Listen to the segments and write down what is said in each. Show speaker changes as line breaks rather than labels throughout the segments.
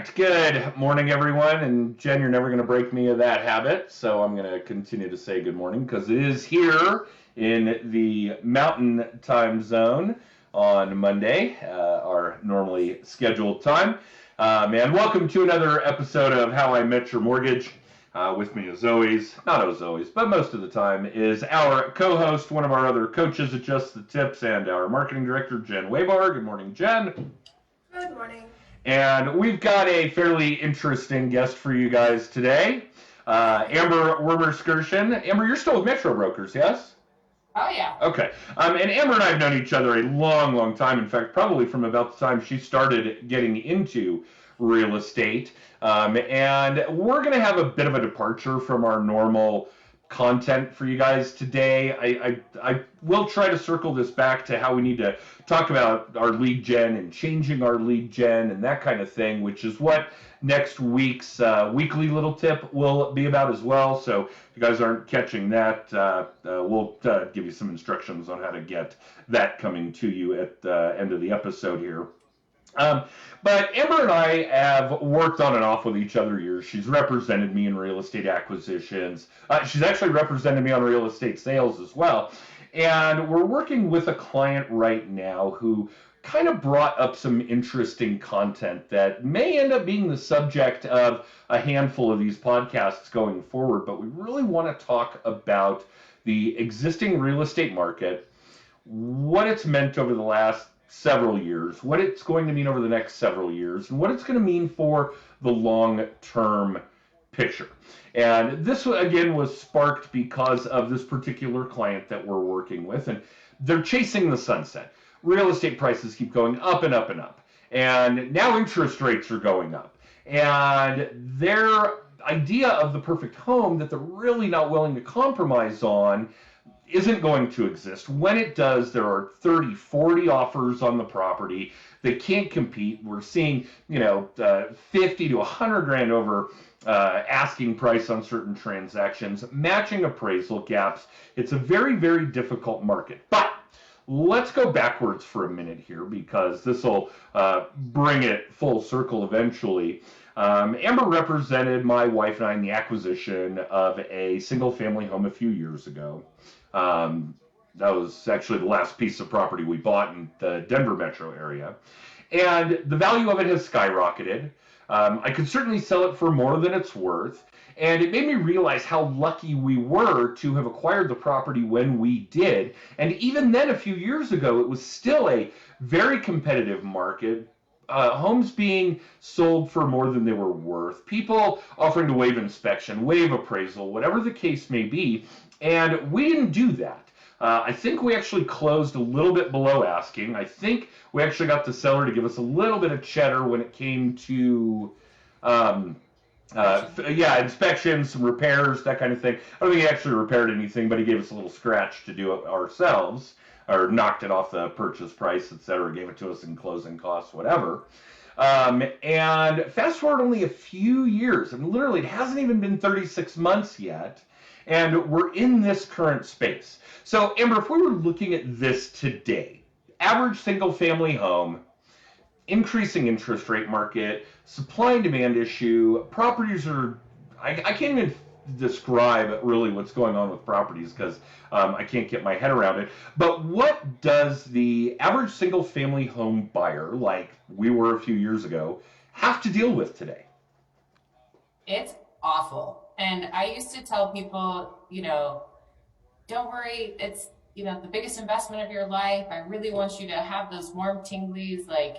right, good morning, everyone. And Jen, you're never going to break me of that habit, so I'm going to continue to say good morning because it is here in the Mountain Time Zone on Monday, our normally scheduled time. And welcome to another episode of How I Met Your Mortgage. With me, as always, not as always, but most of the time, is our co-host, one of our other coaches at Just the Tips, and our marketing director, Jen Waybar. Good morning, Jen.
Good morning.
And we've got a fairly interesting guest for you guys today. Amber Wermerskirchen. Amber, you're still with Metro Brokers, yes?
Oh, yeah.
Okay. And Amber and I have known each other a long, long time. In fact, probably from about the time she started getting into real estate. And we're going to have a bit of a departure from our normal content for you guys today. I will try to circle this back to how we need to talk about our lead gen and changing our lead gen and that kind of thing, which is what next week's weekly little tip will be about as well. So if you guys aren't catching that, we'll give you some instructions on how to get that coming to you at the end of the episode here. But Amber and I have worked on and off with each other years. She's represented me in real estate acquisitions. She's actually represented me on real estate sales as well. And we're working with a client right now who kind of brought up some interesting content that may end up being the subject of a handful of these podcasts going forward. But we really want to talk about the existing real estate market, what it's meant over the last several years, what it's going to mean over the next several years, and what it's going to mean for the long-term picture. And this, again, was sparked because of this particular client that we're working with, and they're chasing the sunset. Real estate prices keep going up and up and up, and now interest rates are going up. And their idea of the perfect home that they're really not willing to compromise on isn't going to exist. When it does, there are 30, 40 offers on the property. They can't compete. We're seeing, 50 to 100 grand over asking price on certain transactions, matching appraisal gaps. It's a very, very difficult market. But let's go backwards for a minute here because this will bring it full circle eventually. Amber represented my wife and I in the acquisition of a single-family home a few years ago. That was actually the last piece of property we bought in the Denver metro area. And the value of it has skyrocketed. I could certainly sell it for more than it's worth. And it made me realize how lucky we were to have acquired the property when we did. And even then, a few years ago, it was still a very competitive market. Homes being sold for more than they were worth, people offering to waive inspection, waive appraisal, whatever the case may be. And we didn't do that. I think we actually closed a little bit below asking. I think we actually got the seller to give us a little bit of cheddar when it came to inspections, some repairs, that kind of thing. I don't think he actually repaired anything, but he gave us a little scratch to do it ourselves, or knocked it off the purchase price, etc., gave it to us in closing costs, whatever. And fast forward only a few years, I mean, literally, it hasn't even been 36 months yet, and we're in this current space. So, Amber, if we were looking at this today, average single-family home, increasing interest rate market, supply and demand issue, properties are, I can't even describe really what's going on with properties because I can't get my head around it. But what does the average single-family home buyer, like we were a few years ago, have to deal with today?
It's awful. And I used to tell people, don't worry, it's, the biggest investment of your life. I really want you to have those warm tinglies, like,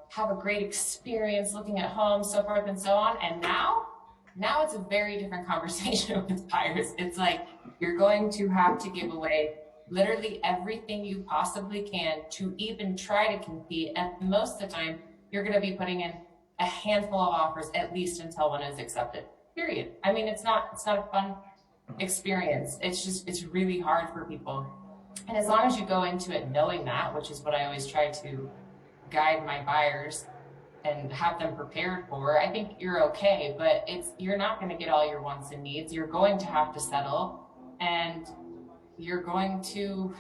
have a great experience looking at homes, so forth and so on. And now it's a very different conversation with buyers. It's like, you're going to have to give away literally everything you possibly can to even try to compete. And most of the time, you're going to be putting in a handful of offers, at least until one is accepted. Period. I mean, it's not a fun experience. It's really hard for people. And as long as you go into it knowing that, which is what I always try to guide my buyers and have them prepared for, I think you're okay. But you're not going to get all your wants and needs. You're going to have to settle, and you're going to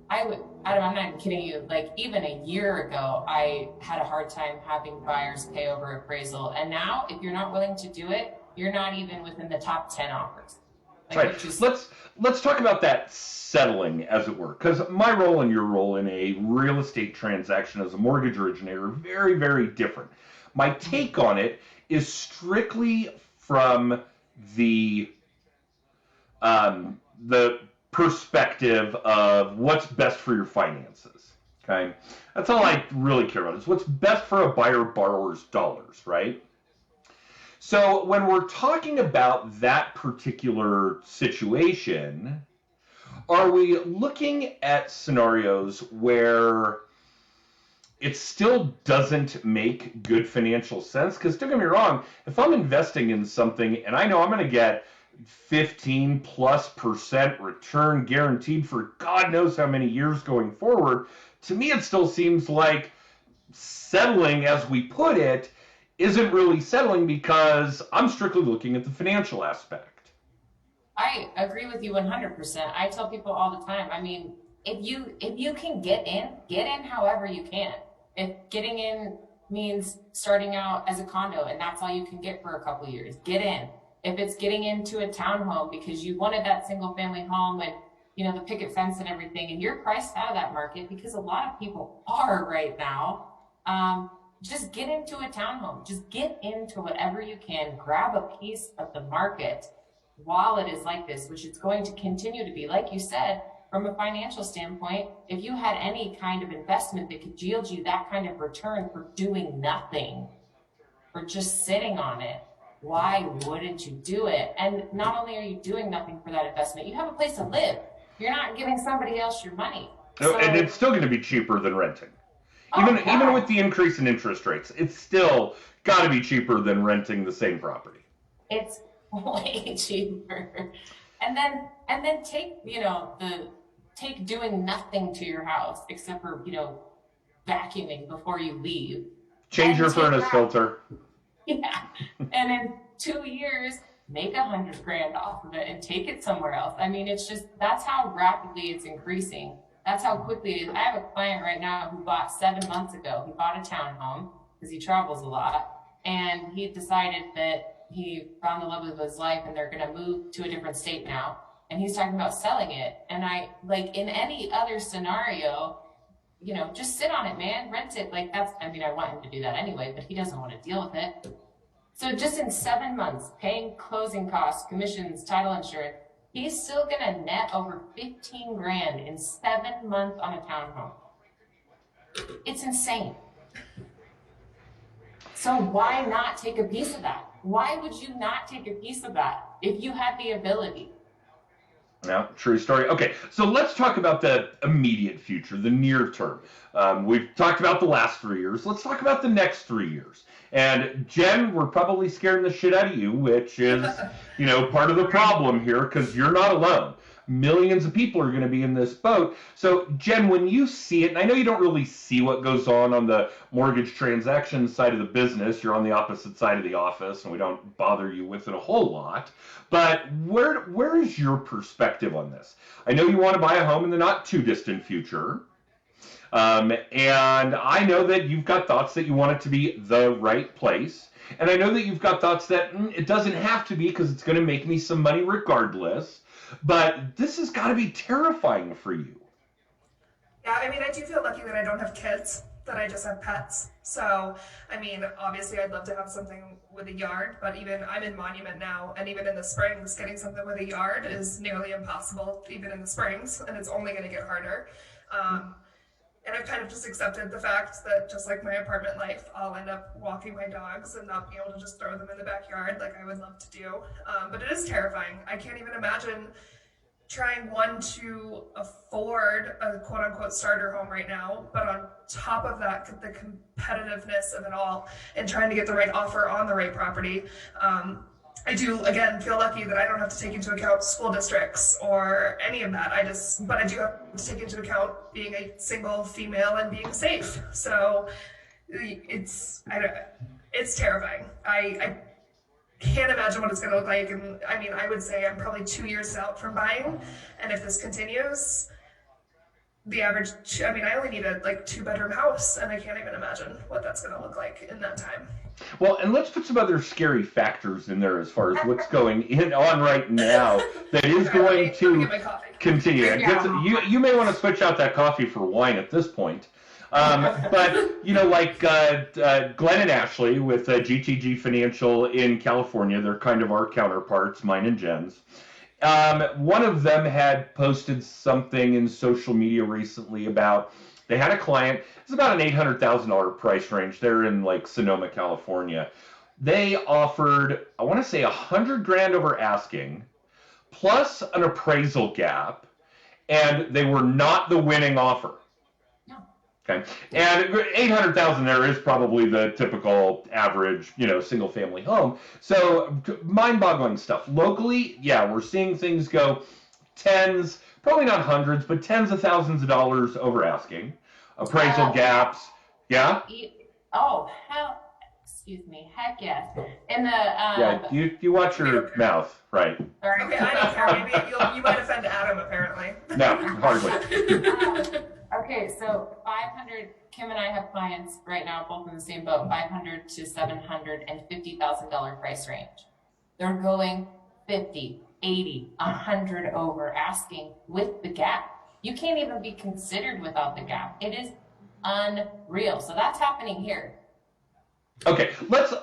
Adam, I'm not kidding you. Like even a year ago, I had a hard time having buyers pay over appraisal. And now if you're not willing to do it, you're not even within the top 10 offers. Like,
Right. Let's talk about that settling, as it were, because my role and your role in a real estate transaction as a mortgage originator are very, very different. My take on it is strictly from the the perspective of what's best for your finances. Okay, that's all I really care about is what's best for a buyer borrower's dollars, right? So when we're talking about that particular situation, are we looking at scenarios where it still doesn't make good financial sense? Because don't get me wrong, if I'm investing in something and I know I'm going to get 15+% return guaranteed for God knows how many years going forward, to me it still seems like settling, as we put it, isn't really settling because I'm strictly looking at the financial aspect.
I agree with you 100%. I tell people all the time. I mean, if you can get in however you can. If getting in means starting out as a condo and that's all you can get for a couple of years, get in. If it's getting into a townhome because you wanted that single family home and the picket fence and everything, and you're priced out of that market because a lot of people are right now. Just get into a townhome. Just get into whatever you can. Grab a piece of the market while it is like this, which it's going to continue to be. Like you said, from a financial standpoint, if you had any kind of investment that could yield you that kind of return for doing nothing, for just sitting on it, why wouldn't you do it? And not only are you doing nothing for that investment, you have a place to live. You're not giving somebody else your money.
So, and it's still going to be cheaper than renting.
Oh,
Even with the increase in interest rates, it's still got to be cheaper than renting the same property.
It's way cheaper. And then take doing nothing to your house except for, vacuuming before you leave.
Change your furnace filter.
Yeah. And in 2 years, make $100,000 off of it and take it somewhere else. I mean, it's just, that's how rapidly it's increasing. That's how quickly it is. I have a client right now who bought 7 months ago. He bought a townhome because he travels a lot. And he decided that he found the love of his life and they're going to move to a different state now. And he's talking about selling it. And I, like in any other scenario, just sit on it, man, rent it. Like I want him to do that anyway, but he doesn't want to deal with it. So just in 7 months, paying closing costs, commissions, title insurance, he's still gonna net over $15,000 in 7 months on a townhome. It's insane. So why not take a piece of that? Why would you not take a piece of that if you had the ability?
Yeah, true story. Okay, so let's talk about the immediate future, the near term. We've talked about the last 3 years. Let's talk about the next 3 years. And Jen, we're probably scaring the shit out of you, which is, part of the problem here because you're not alone. Millions of people are going to be in this boat. So, Jen, when you see it, and I know you don't really see what goes on the mortgage transaction side of the business, you're on the opposite side of the office, and we don't bother you with it a whole lot. But where is your perspective on this? I know you want to buy a home in the not too distant future. And I know that you've got thoughts that you want it to be the right place. And I know that you've got thoughts that it doesn't have to be because it's going to make me some money regardless. But this has got to be terrifying for you.
Yeah, I mean, I do feel lucky that I don't have kids, that I just have pets. So, I mean, obviously I'd love to have something with a yard, but even I'm in Monument now, and even in the springs, getting something with a yard is nearly impossible, even in the springs, and it's only going to get harder. And I've kind of just accepted the fact that just like my apartment life, I'll end up walking my dogs and not be able to just throw them in the backyard like I would love to do. But it is terrifying. I can't even imagine trying to afford a quote unquote starter home right now, but on top of that, the competitiveness of it all and trying to get the right offer on the right property. I do, again, feel lucky that I don't have to take into account school districts or any of that. But I do have to take into account being a single female and being safe. So it's terrifying. I can't imagine what it's going to look like. And I mean, I would say I'm probably 2 years out from buying. And if this continues, the average, I mean, I only need a like 2-bedroom house, and I can't even imagine what that's going to look like in that time.
Well, and let's put some other scary factors in there as far as what's going on right now that is
Okay,
going
let me
to
get my coffee.
continue.
Yeah.
You may want to switch out that coffee for wine at this point. But, like Glenn and Ashley with GTG Financial in California, they're kind of our counterparts, mine and Jen's. One of them had posted something in social media recently about they had a client. It's about an $800,000 price range. They're in like Sonoma, California. They offered, I want to say, 100 grand over asking, plus an appraisal gap, and they were not the winning offer.
No.
Okay, and 800,000 there is probably the typical average, single family home. So mind-boggling stuff. Locally, yeah, we're seeing things go tens, probably not hundreds, but tens of thousands of dollars over asking. Appraisal gaps, yeah.
Oh, hell, excuse me, heck yes. In the
Yeah, you watch your mouth, right?
sorry.
Okay, I don't care. Maybe you might offend Adam, apparently.
No, hardly.
Okay, so 500. Kim and I have clients right now, both in the same boat. $500 to $750,000 price range. They're going 50, 80, 100 over asking with the gap. You can't even be considered without the gap. It is unreal. So that's happening here.
Okay,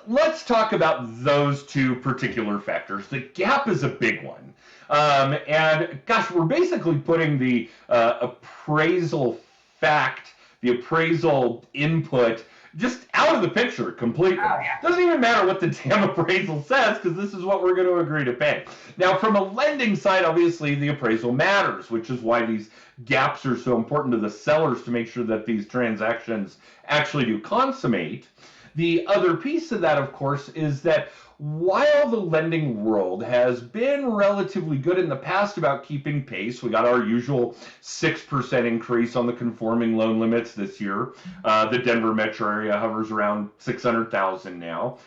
let's talk about those two particular factors. The gap is a big one. And gosh, we're basically putting the appraisal fact, the appraisal input, just out of the picture completely.
Oh, yeah.
Doesn't even matter what the damn appraisal says, because this is what we're going to agree to pay. Now, from a lending side, obviously the appraisal matters, which is why these gaps are so important to the sellers to make sure that these transactions actually do consummate. The other piece of that, of course, is that while the lending world has been relatively good in the past about keeping pace, we got our usual 6% increase on the conforming loan limits this year. The Denver metro area hovers around 600,000 now.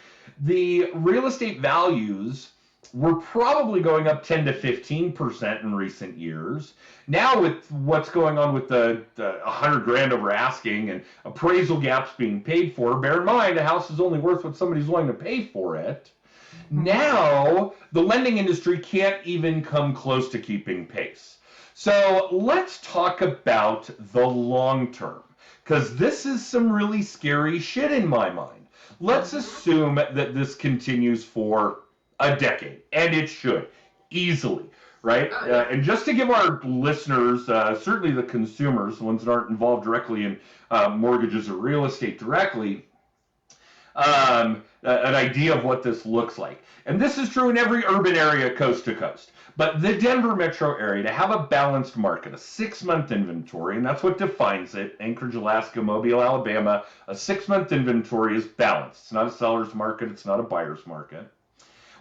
The real estate values were probably going up 10 to 15% in recent years. Now with what's going on with the 100 grand over asking and appraisal gaps being paid for, bear in mind a house is only worth what somebody's willing to pay for it. Now the lending industry can't even come close to keeping pace. So let's talk about the long term, because this is some really scary shit in my mind. Let's assume that this continues for a decade, and it should, easily, right? And just to give our listeners, certainly the consumers, the ones that aren't involved directly in mortgages or real estate directly, an idea of what this looks like. And this is true in every urban area coast to coast. But the Denver metro area, to have a balanced market, a 6-month inventory, and that's what defines it, Anchorage, Alaska, Mobile, Alabama, a 6-month inventory is balanced. It's not a seller's market, it's not a buyer's market.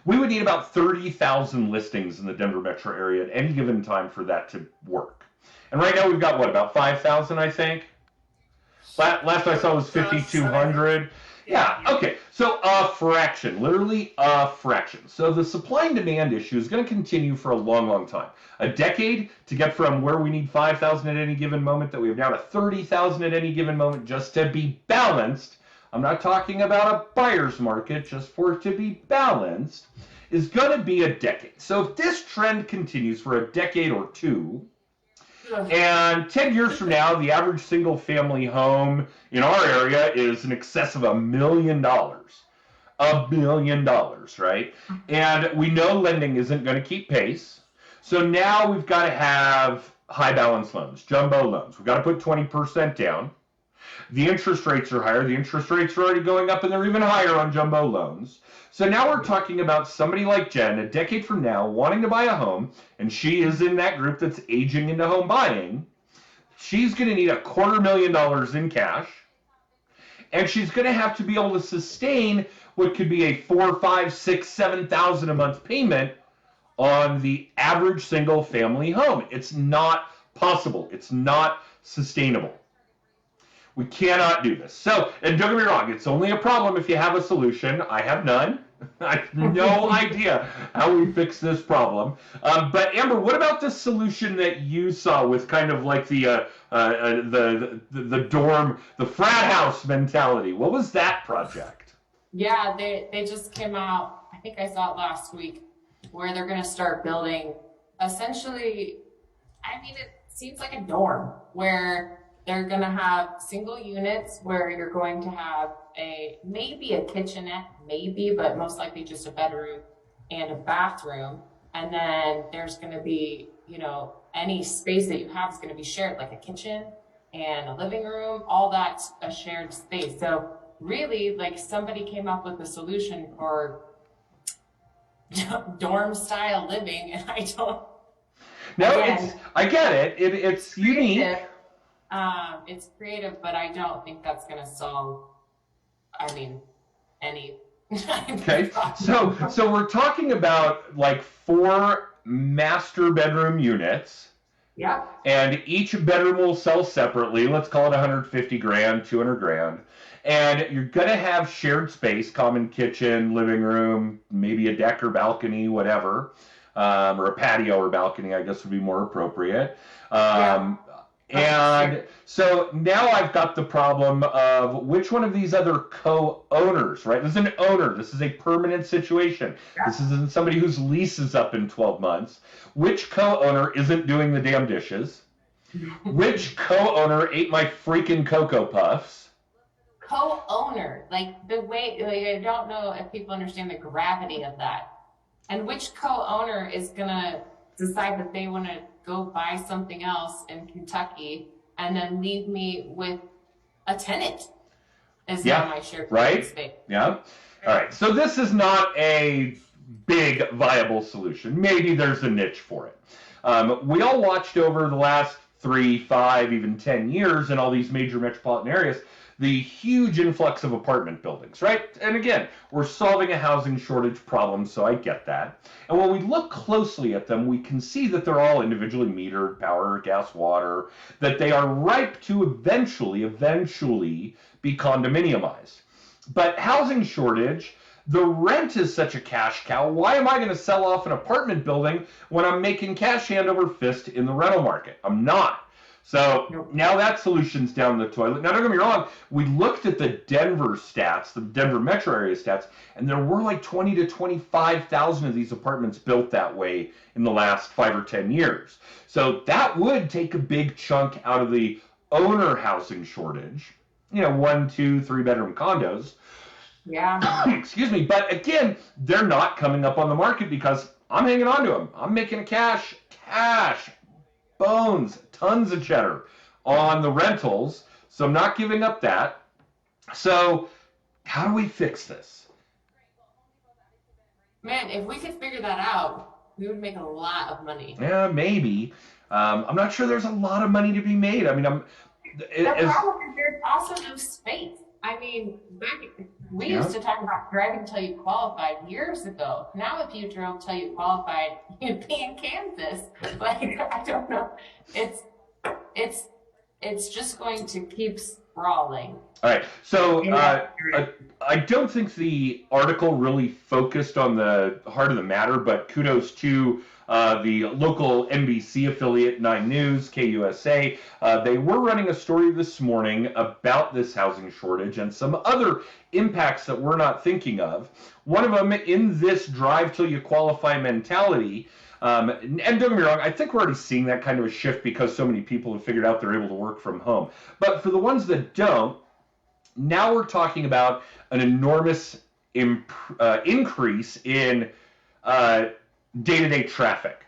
We would need about 30,000 listings in the Denver metro area at any given time for that to work. And right now we've got, what, about 5,000, I think? Last I saw was 5,200. Yeah, okay. So a fraction, literally a fraction. So the supply and demand issue is going to continue for a long, long time. A decade to get from where we need 5,000 at any given moment that we have now to 30,000 at any given moment just to be balanced. I'm not talking about a buyer's market, just for it to be balanced, is going to be a decade. So if this trend continues for a decade or two, and 10 years from now, the average single family home in our area is in excess of $1 million. $1 million, right? And we know lending isn't going to keep pace. So now we've got to have high balance loans, jumbo loans. We've got to put 20% down. The interest rates are higher. The interest rates are already going up, and they're even higher on jumbo loans. So now we're talking about somebody like Jen, a decade from now, wanting to buy a home, and she is in that group that's aging into home buying. She's going to need $250,000 in cash, and she's going to have to be able to sustain what could be a $4,000, $5,000, $6,000, $7,000 a month payment on the average single family home. It's not possible. It's not sustainable. We cannot do this. So, and don't get me wrong, it's only a problem if you have a solution. I have none. I have no idea how we fix this problem. But Amber, what about the solution that you saw with kind of like the dorm, the frat house mentality? What was that project?
Yeah, they just came out, I think I saw it last week, where they're going to start building essentially, I mean, it seems like a dorm where they're going to have single units where you're going to have maybe a kitchenette, maybe, but most likely just a bedroom and a bathroom. And then there's going to be, any space that you have is going to be shared, like a kitchen and a living room, all that's a shared space. So really, like, somebody came up with a solution for dorm style living, and I don't.
No,
Again,
I get it. It's unique.
It's creative, but I don't think that's going to solve, I mean, any.
Okay, so we're talking about like 4 master bedroom units.
Yeah.
And each bedroom will sell separately. Let's call it 150 grand, 200 grand. And you're going to have shared space, common kitchen, living room, maybe a deck or balcony, whatever, or a patio or balcony, I guess would be more appropriate.
Yeah.
And so now I've got the problem of which one of these other co-owners, right? This is an owner. This is a permanent situation.
Yeah.
This isn't somebody whose lease is up in 12 months. Which co-owner isn't doing the damn dishes? Which co-owner ate my freaking Cocoa Puffs?
Co-owner, like the way, like, I don't know if people understand the gravity of that. And which co-owner is going to decide that they want to go buy something else in Kentucky and then leave me with a tenant is now my shared space.
Yeah. All right. So this is not a big viable solution. Maybe there's a niche for it. We all watched over the last 3, 5, even 10 years in all these major metropolitan areas the huge influx of apartment buildings, right? And again, we're solving a housing shortage problem, so I get that. And when we look closely at them, we can see that they're all individually metered, power, gas, water, that they are ripe to eventually be condominiumized. But housing shortage, the rent is such a cash cow. Why am I going to sell off an apartment building when I'm making cash hand over fist in the rental market? I'm not. So now that solution's down the toilet. Now, don't get me wrong, we looked at the Denver stats, the Denver metro area stats, and there were like 20 to 25,000 of these apartments built that way in the last 5 or 10 years. So that would take a big chunk out of the owner housing shortage, 1, 2, 3 bedroom condos.
Yeah.
Excuse me. But again, they're not coming up on the market because I'm hanging on to them. I'm making cash, bones, tons of cheddar on the rentals. So I'm not giving up that. So how do we fix this?
Man, if we could figure that out, we would make a lot of money.
Yeah, maybe. I'm not sure there's a lot of money to be made. I mean,
the problem is there's also no space. I mean, we used to talk about driving till you qualified years ago. Now, if you drove till you qualified, you'd be in Kansas. Like, I don't know. It's just going to keep sprawling.
All right. So I don't think the article really focused on the heart of the matter, but kudos to the local NBC affiliate 9 News, KUSA. They were running a story this morning about this housing shortage and some other impacts that we're not thinking of. One of them, in this drive till you qualify mentality, and don't get me wrong, I think we're already seeing that kind of a shift because so many people have figured out they're able to work from home. But for the ones that don't, now we're talking about an enormous increase in day-to-day traffic,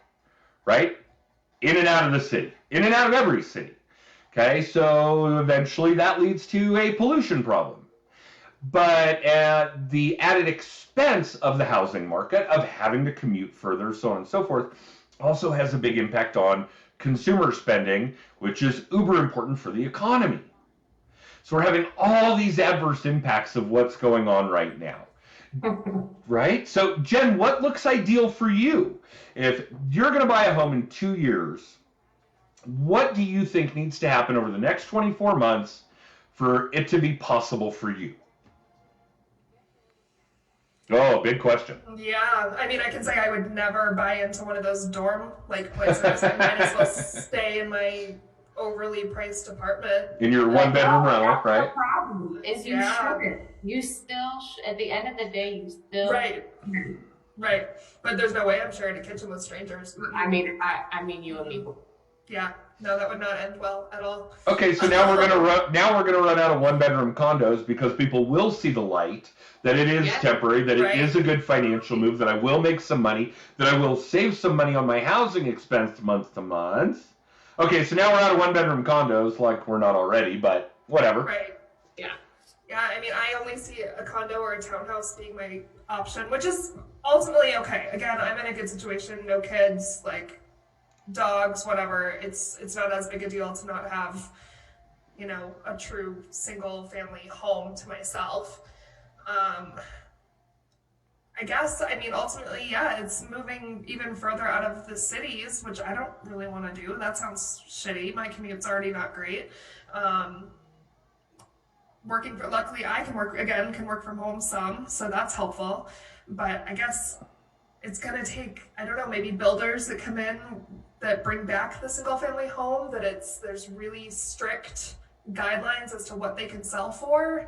right? In and out of the city, in and out of every city. Okay, so eventually that leads to a pollution problem. But at the added expense of the housing market, of having to commute further, so on and so forth, also has a big impact on consumer spending, which is uber important for the economy. So we're having all these adverse impacts of what's going on right now. Right? So, Jen, what looks ideal for you? If you're going to buy a home in 2 years, what do you think needs to happen over the next 24 months for it to be possible for you? Oh, big question.
Yeah, I mean, I can say I would never buy into one of those dorm like places. I might as well stay in my overly priced apartment.
In your
Like,
one-bedroom
no,
rental,
that's the
right?
problem. Is you
Yeah.
shouldn't. You still, at the end of the day, you still.
Right, right. But there's no way I'm sharing a kitchen with strangers.
I mean, you and me.
Yeah, no, that would not end well at all.
Okay, so now we're gonna run out of one-bedroom condos because people will see the light, that it is
Yeah.
temporary, that
Right.
it is a good financial move, that I will make some money, that I will save some money on my housing expense month to month. Okay, so now we're out of one-bedroom condos, like we're not already, but whatever.
Right.
Yeah.
Yeah, I mean, I only see a condo or a townhouse being my option, which is ultimately okay. Again, I'm in a good situation, no kids, like dogs, whatever. It's not as big a deal to not have, a true single family home to myself. I guess, I mean, ultimately, yeah, it's moving even further out of the cities, which I don't really want to do. That sounds shitty. My commute's already not great. Um, luckily I can work from home some, so that's helpful. But I guess it's gonna take, I don't know, maybe builders that come in that bring back the single family home, there's really strict guidelines as to what they can sell for.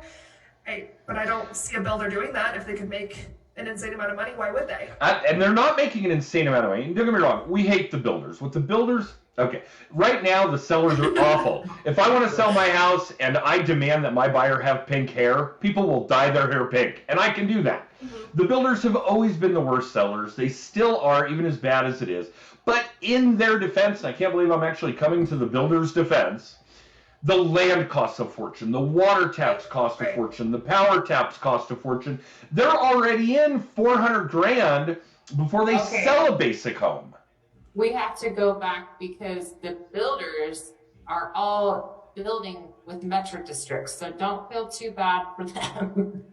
But I don't see a builder doing that. If they could make an insane amount of money, why would they?
And they're not making an insane amount of money. Don't get me wrong, we hate the builders. With the builders, okay, right now the sellers are awful. If I want to sell my house and I demand that my buyer have pink hair, people will dye their hair pink, and I can do that. The builders have always been the worst sellers. They still are, even as bad as it is. But in their defense, and I can't believe I'm actually coming to the builders' defense, the land costs a fortune, the water taps cost a fortune, the power taps cost a fortune. They're already in 400 grand before they sell a basic home.
We have to go back because the builders are all building with metro districts, so don't feel too bad for them.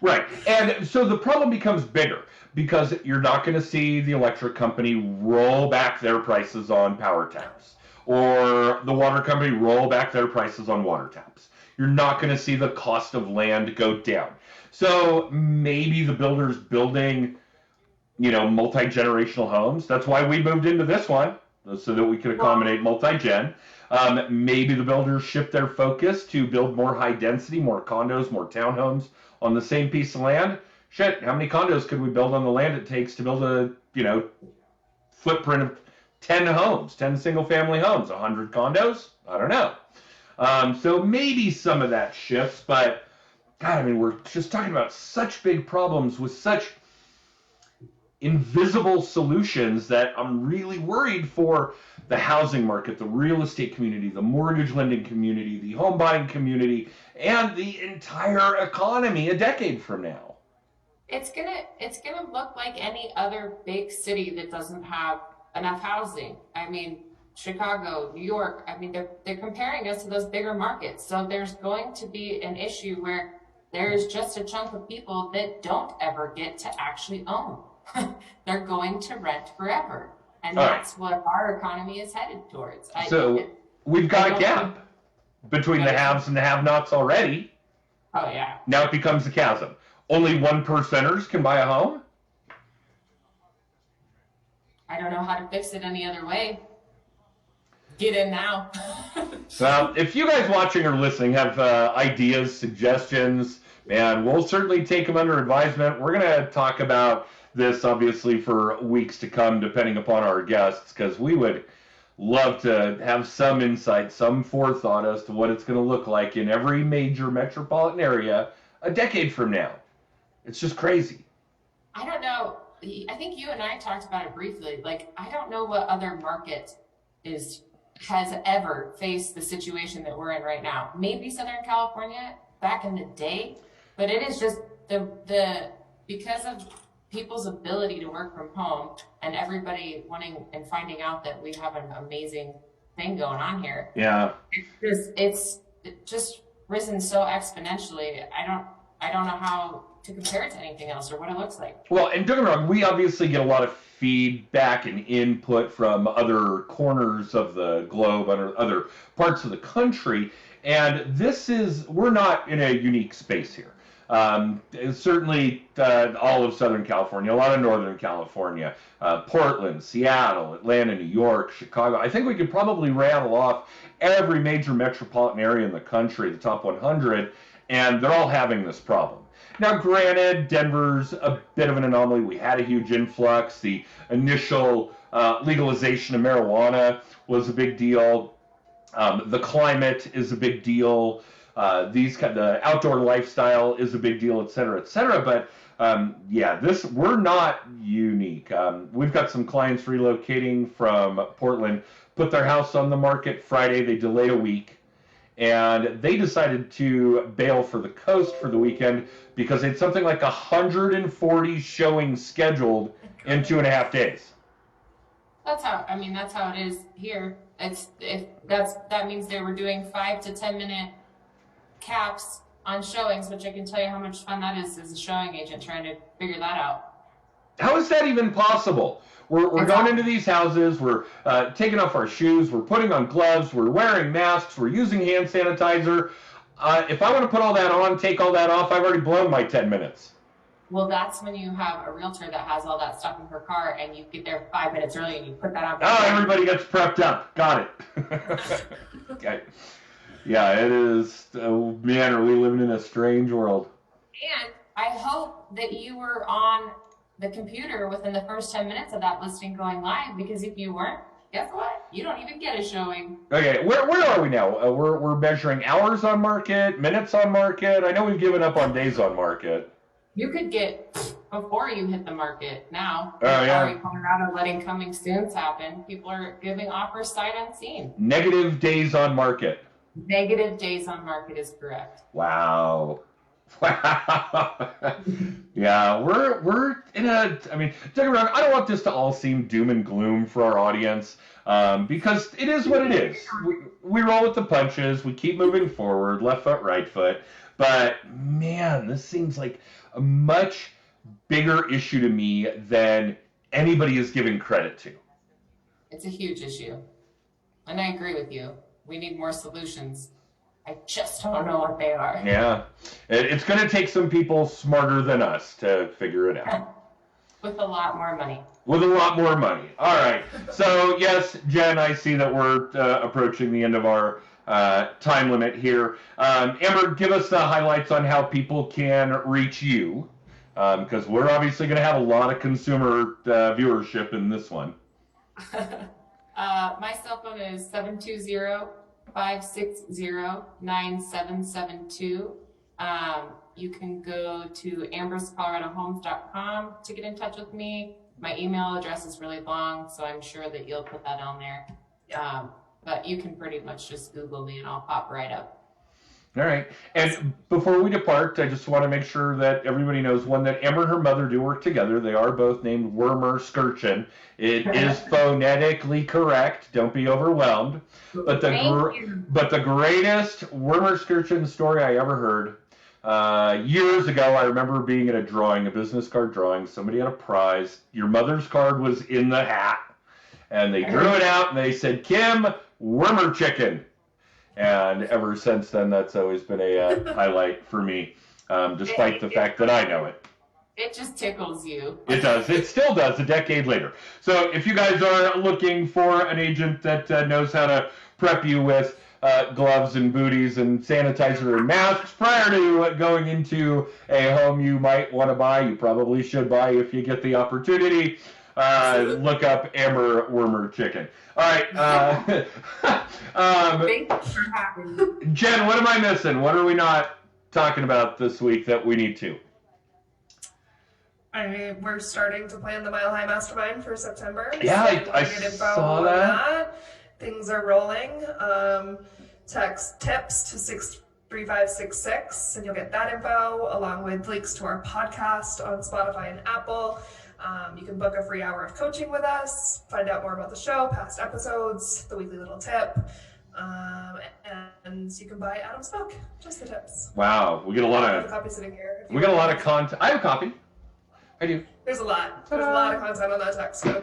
Right. And so the problem becomes bigger because you're not going to see the electric company roll back their prices on power taps, or the water company roll back their prices on water taps. You're not going to see the cost of land go down. So maybe the builders building, multi-generational homes. That's why we moved into this one, so that we could accommodate multi-gen. Maybe the builders shift their focus to build more high density, more condos, more townhomes on the same piece of land. Shit, how many condos could we build on the land it takes to build a, footprint of 10 homes, 10 single-family homes, 100 condos? I don't know. So maybe some of that shifts, but, God, I mean, we're just talking about such big problems with such invisible solutions that I'm really worried for the housing market, the real estate community, the mortgage lending community, the home buying community, and the entire economy a decade from now.
It's gonna look like any other big city that doesn't have enough housing. I mean, Chicago, New York. I mean, they're comparing us to those bigger markets. So there's going to be an issue where there's just a chunk of people that don't ever get to actually own. They're going to rent forever, and that's what our economy is headed towards.
We've got a gap between the haves and the have-nots already.
Oh yeah.
Now it becomes a chasm. Only 1%ers can buy a home?
I don't know how to fix it any other way. Get in now.
Well, if you guys watching or listening have ideas, suggestions, man, we'll certainly take them under advisement. We're going to talk about this, obviously, for weeks to come, depending upon our guests, because we would love to have some insight, some forethought as to what it's going to look like in every major metropolitan area a decade from now. It's just crazy.
I don't know. I think you and I talked about it briefly. Like, I don't know what other market has ever faced the situation that we're in right now. Maybe Southern California back in the day, but it is just the because of people's ability to work from home and everybody wanting and finding out that we have an amazing thing going on here.
Yeah.
It's just risen so exponentially. I don't know how to compare it to anything else or what it looks like.
Well, and don't get me wrong, we obviously get a lot of feedback and input from other corners of the globe, other parts of the country, and we're not in a unique space here. Certainly all of Southern California, a lot of Northern California, Portland, Seattle, Atlanta, New York, Chicago. I think we could probably rattle off every major metropolitan area in the country, the top 100, and they're all having this problem. Now, granted, Denver's a bit of an anomaly. We had a huge influx. The initial legalization of marijuana was a big deal. The climate is a big deal. The outdoor lifestyle is a big deal, et cetera, et cetera. But we're not unique. We've got some clients relocating from Portland, put their house on the market Friday. They delayed a week. And they decided to bail for the coast for the weekend because they had something like 140 showings scheduled in 2.5 days.
That's how it is here. That means they were doing 5 to 10 minute caps on showings, which I can tell you how much fun that is as a showing agent trying to figure that out.
How is that even possible? We're going into these houses, we're taking off our shoes, we're putting on gloves, we're wearing masks, we're using hand sanitizer. If I want to put all that on, take all that off, I've already blown my 10 minutes.
Well, that's when you have a realtor that has all that stuff in her car and you get there 5 minutes early and you put that on.
Oh, everybody gets prepped up. Got it. Okay. Yeah, it is. Oh, man, are we living in a strange world?
And I hope that you were on the computer within the first 10 minutes of that listing going live, because if you weren't, guess what? You don't even get a showing.
Okay, where are we now? We're measuring hours on market, minutes on market. I know we've given up on days on market.
You could get before you hit the market now.
Oh, yeah.
Colorado letting coming soons happen. People are giving offers sight unseen.
Negative days on market.
Negative days on market is correct.
Wow. Yeah, we're in a. I mean, don't get me wrong. I don't want this to all seem doom and gloom for our audience, because it is what it is. We roll with the punches. We keep moving forward, left foot, right foot. But man, this seems like a much bigger issue to me than anybody is giving credit to.
It's a huge issue, and I agree with you. We need more solutions. I just don't know what they are.
Yeah. It's going to take some people smarter than us to figure it out.
With a lot more money.
With a lot more money. All right. So, yes, Jen, I see that we're approaching the end of our time limit here. Amber, give us the highlights on how people can reach you, because we're obviously going to have a lot of consumer viewership in this one.
My cell phone is 720-560-9772. You can go to amberscoloradohomes.com to get in touch with me. My email address is really long, so I'm sure that you'll put that on there. But you can pretty much just Google me and I'll pop right up.
All right. And before we depart, I just want to make sure that everybody knows, one, that Amber and her mother do work together. They are both named Wermerskirchen. It is phonetically correct. Don't be overwhelmed. But the greatest Wermerskirchen story I ever heard, years ago, I remember being at a drawing, a business card drawing. Somebody had a prize. Your mother's card was in the hat. And they drew it out and they said, Kim, Wermerchicken. And ever since then, that's always been a highlight for me, despite the fact that I know it.
It just tickles you.
It does. It still does a decade later. So if you guys are looking for an agent that knows how to prep you with gloves and booties and sanitizer and masks prior to going into a home you might want to buy, you probably should buy if you get the opportunity, look up Amber Wermerchicken. All right.
Thanks for having me.
Jen, what am I missing? What are we not talking about this week that we need to?
I mean, we're starting to plan the Mile High Mastermind for September.
Yeah,
so
I saw that.
Things are rolling. Text tips to 63566 and you'll get that info along with links to our podcast on Spotify and Apple. You can book a free hour of coaching with us, find out more about the show, past episodes, the weekly little tip, and you can buy Adam's book, Just the Tips.
Wow, we get a lot
I have a copy sitting here.
We got a lot of content. I have a copy. I do.
There's a lot. There's a lot of content on that text code.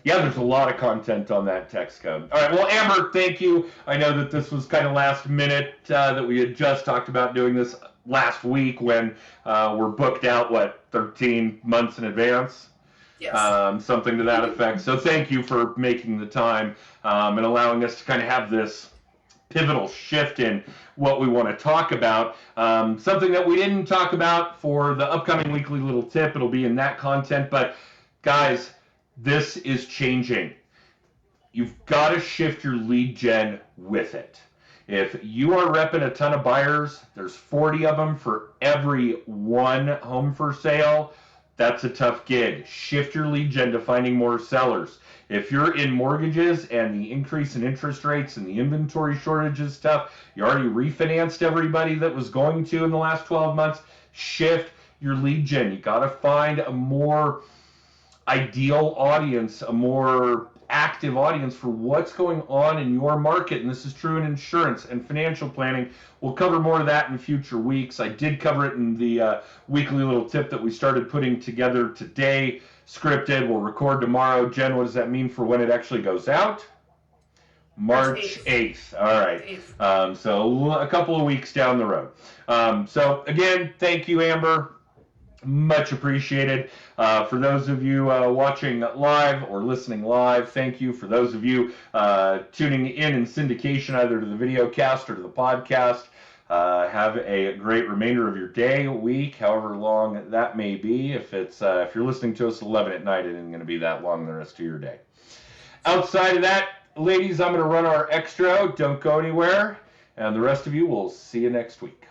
Yeah, there's a lot of content on that text code. All right, well, Amber, thank you. I know that this was kind of last minute, that we had just talked about doing this. last week when we're booked out, 13 months in advance?
Yes.
Something to that effect. So thank you for making the time and allowing us to kind of have this pivotal shift in what we want to talk about. Something that we didn't talk about for the upcoming weekly little tip. It'll be in that content. But guys, this is changing. You've got to shift your lead gen with it. If you are repping a ton of buyers, there's 40 of them for every one home for sale. That's a tough gig. Shift your lead gen to finding more sellers. If you're in mortgages and the increase in interest rates and the inventory shortages stuff, you already refinanced everybody that was going to in the last 12 months, shift your lead gen. You got to find a more ideal audience, a more active audience for what's going on in your market. And this is true in insurance and financial planning. We'll cover more of that in future weeks. I did cover it in the weekly little tip that we started putting together today, scripted. We'll record tomorrow. Jen, what does that mean for when it actually goes out? March 8th. All right. So a couple of weeks down the road. So again, thank you, Amber. Much appreciated. For those of you watching live or listening live, thank you. For those of you tuning in syndication, either to the video cast or to the podcast, have a great remainder of your day, week, however long that may be. If you're listening to us at 11 at night, it isn't going to be that long the rest of your day. Outside of that, ladies, I'm going to run our extra. Don't go anywhere. And the rest of you, we'll see you next week.